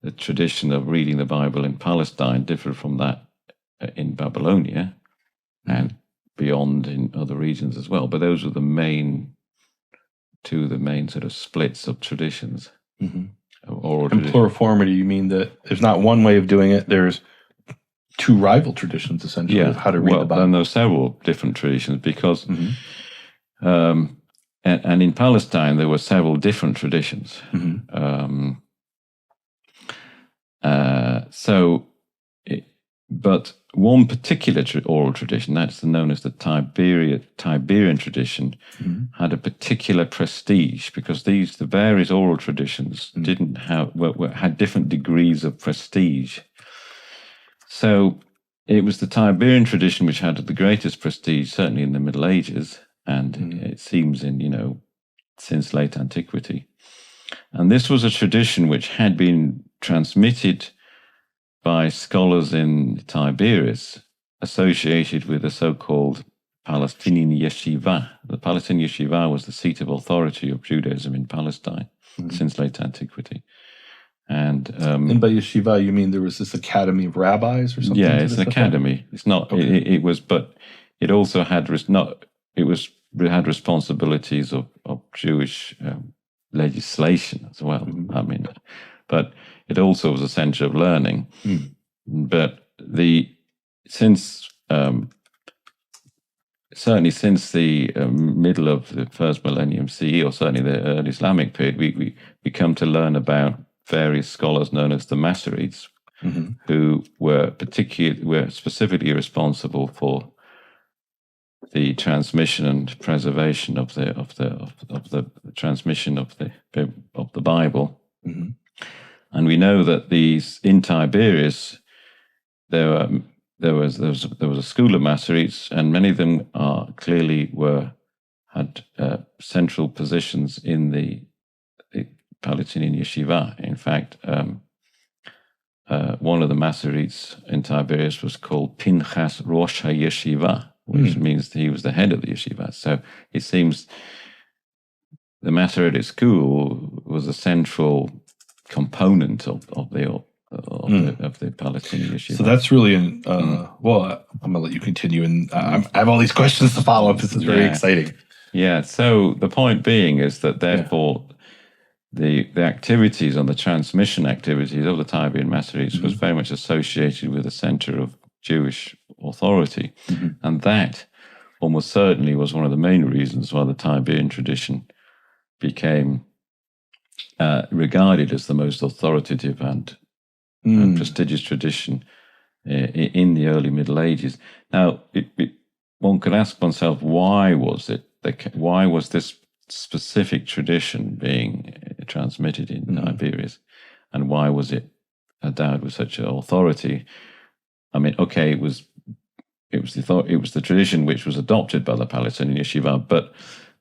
the tradition of reading the Bible in Palestine differed from that in Babylonia and beyond in other regions as well. But those were the main sort of splits of traditions. Oral And pluriformity, you mean that there's not one way of doing it, there's two rival traditions, essentially, of how to read the Bible. Then there are several different traditions because, and in Palestine, there were several different traditions. But one particular oral tradition, that's known as the Tiberian tradition, had a particular prestige because the various oral traditions had different degrees of prestige. So it was the Tiberian tradition which had the greatest prestige, certainly in the Middle Ages, and it seems since late antiquity. And this was a tradition which had been transmitted by scholars in Tiberias associated with the so-called Palestinian yeshiva. The Palestinian yeshiva was the seat of authority of Judaism in Palestine since late antiquity. And by yeshiva, you mean there was this academy of rabbis or something? Yeah, it's an academy. It's not. Okay. It was, but it also had it had responsibilities of Jewish legislation as well. I mean, but it also was a center of learning. But certainly since the middle of the first millennium CE, or certainly the early Islamic period, we come to learn about various scholars known as the Masoretes, who were specifically responsible for the transmission and preservation of the transmission of the Bible. And we know that in Tiberias there was a school of Masoretes, and many of them clearly had central positions in the Palestinian yeshiva. In fact, one of the Masoretes in Tiberias was called Pinchas Rosh HaYeshiva, which means he was the head of the yeshiva. So it seems the Masoretic school was a central component of the Palestinian yeshiva. So that's really well, I'm gonna let you continue, and I have all these questions to follow up. This is very exciting. Yeah. So the point being is that therefore the activities and the transmission activities of the Tiberian Masoretes was very much associated with the center of Jewish authority, and that almost certainly was one of the main reasons why the Tiberian tradition became regarded as the most authoritative and prestigious tradition in the early Middle Ages. Now, one could ask oneself, why was this specific tradition being transmitted in Tiberias, and why was it endowed with such authority? I mean, okay, it was the tradition which was adopted by the Palestinian yeshiva, but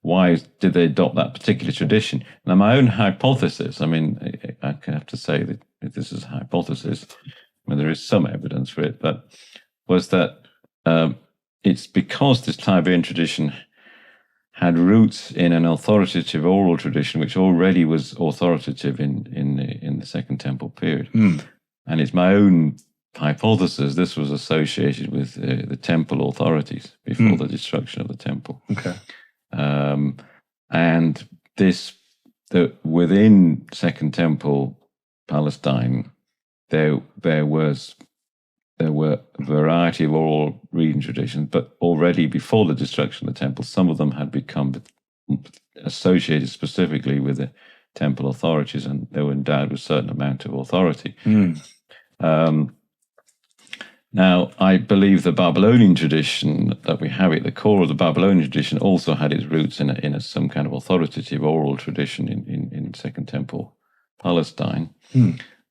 why did they adopt that particular tradition? Now, my own hypothesis, I mean, I have to say that this is a hypothesis, I mean, there is some evidence for it, but was that it's because this Tiberian tradition had roots in an authoritative oral tradition, which already was authoritative in the Second Temple period. And it's my own hypothesis this was associated with the temple authorities before the destruction of the temple. Okay. And within Second Temple Palestine, there were a variety of oral reading traditions, but already before the destruction of the temple, some of them had become associated specifically with the temple authorities, and they were endowed with a certain amount of authority. Now, I believe the Babylonian tradition that we have at the core of the Babylonian tradition also had its roots in some kind of authoritative oral tradition in Second Temple Palestine.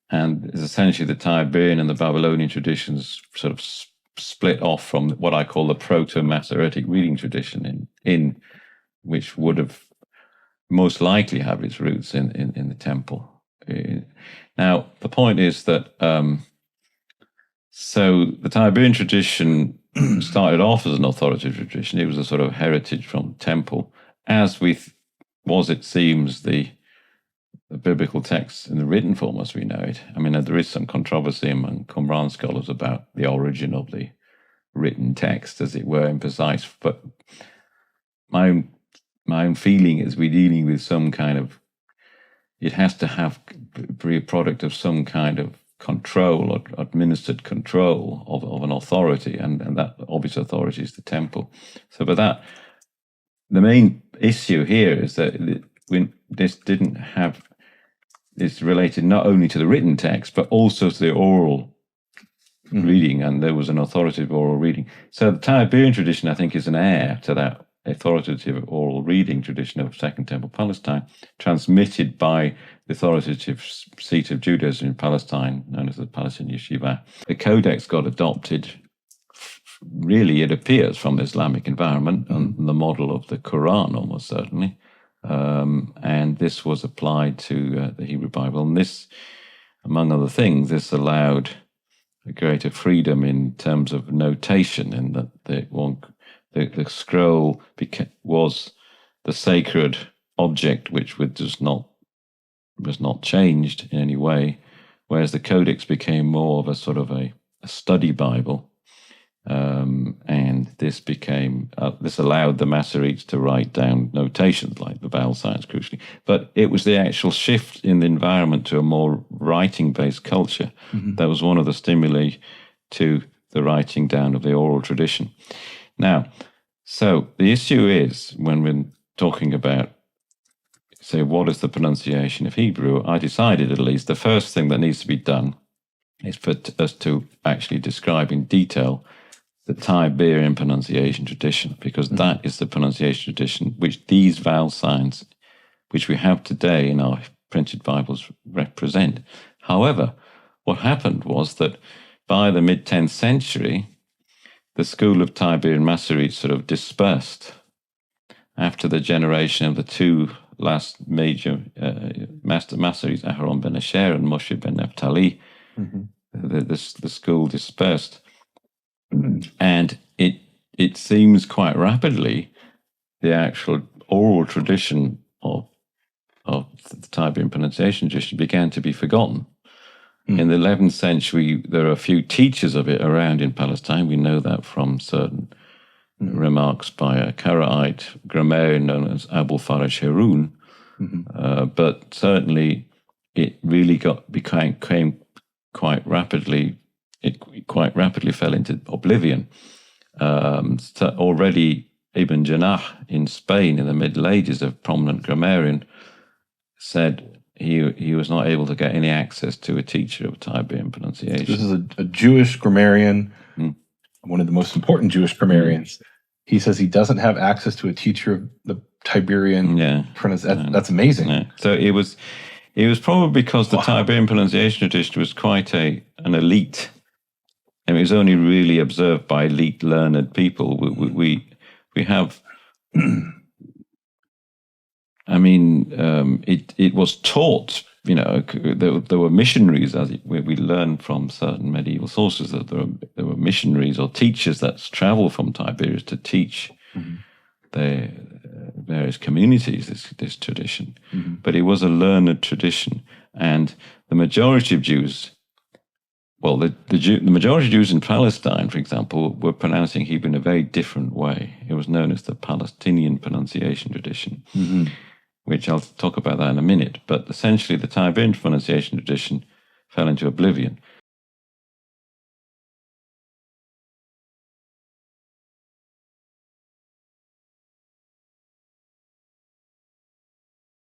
And it's essentially the Tiberian and the Babylonian traditions sort of split off from what I call the Proto-Masoretic reading tradition, in which would have most likely have its roots in the temple. Now, the point is that so the Tiberian tradition started off as an authoritative tradition. It was a sort of heritage from the temple, as with it seems the the biblical text in the written form as we know it. I mean, there is some controversy among Qumran scholars about the origin of the written text, as it were, in precise. But my own feeling is we're dealing with some kind of, it has to be a product of some kind of control or administered control of an authority, and that obvious authority is the temple. So, but that, the main issue here is that it's related not only to the written text, but also to the oral reading, and there was an authoritative oral reading. So the Tiberian tradition, I think, is an heir to that authoritative oral reading tradition of Second Temple Palestine, transmitted by the authoritative seat of Judaism in Palestine, known as the Palestinian Yeshiva. The Codex got adopted, really, it appears, from the Islamic environment, on the model of the Quran, almost certainly. And this was applied to the Hebrew Bible. And this, among other things, this allowed a greater freedom in terms of notation, in that the scroll was the sacred object which was not changed in any way, whereas the Codex became more of a sort of a study Bible. And this allowed the Masoretes to write down notations like the vowel signs, crucially. But it was the actual shift in the environment to a more writing-based culture that was one of the stimuli to the writing down of the oral tradition. Now, so the issue is, when we're talking about, say, what is the pronunciation of Hebrew, I decided at least the first thing that needs to be done is for us to actually describe in detail the Tiberian pronunciation tradition, because that is the pronunciation tradition which these vowel signs, which we have today in our printed Bibles, represent. However, what happened was that by the mid-10th century, the school of Tiberian Masoretes sort of dispersed after the generation of the two last major master Masoretes, Aharon ben Asher and Moshe ben Naphtali. The school dispersed. And it seems quite rapidly the actual oral tradition of the Tiberian pronunciation tradition began to be forgotten. In the 11th century, there are a few teachers of it around in Palestine. We know that from certain remarks by a Karaite grammarian known as Abul Faraj Harun. But certainly it really became quite rapidly. It quite rapidly fell into oblivion. So already Ibn Janah in Spain in the Middle Ages, a prominent grammarian, said he was not able to get any access to a teacher of Tiberian pronunciation. This is a Jewish grammarian, one of the most important Jewish grammarians. He says he doesn't have access to a teacher of the Tiberian pronunciation. That's amazing. Yeah. So it was probably because the Tiberian pronunciation tradition was quite an elite. And it was only really observed by elite, learned people. We have, I mean, it was taught. You know, there were missionaries, we learn from certain medieval sources that there were missionaries or teachers that traveled from Tiberias to teach the various communities this tradition. But it was a learned tradition, and the majority of Jews. Well, the majority of Jews in Palestine, for example, were pronouncing Hebrew in a very different way. It was known as the Palestinian pronunciation tradition, which I'll talk about that in a minute. But essentially, the Tiberian pronunciation tradition fell into oblivion.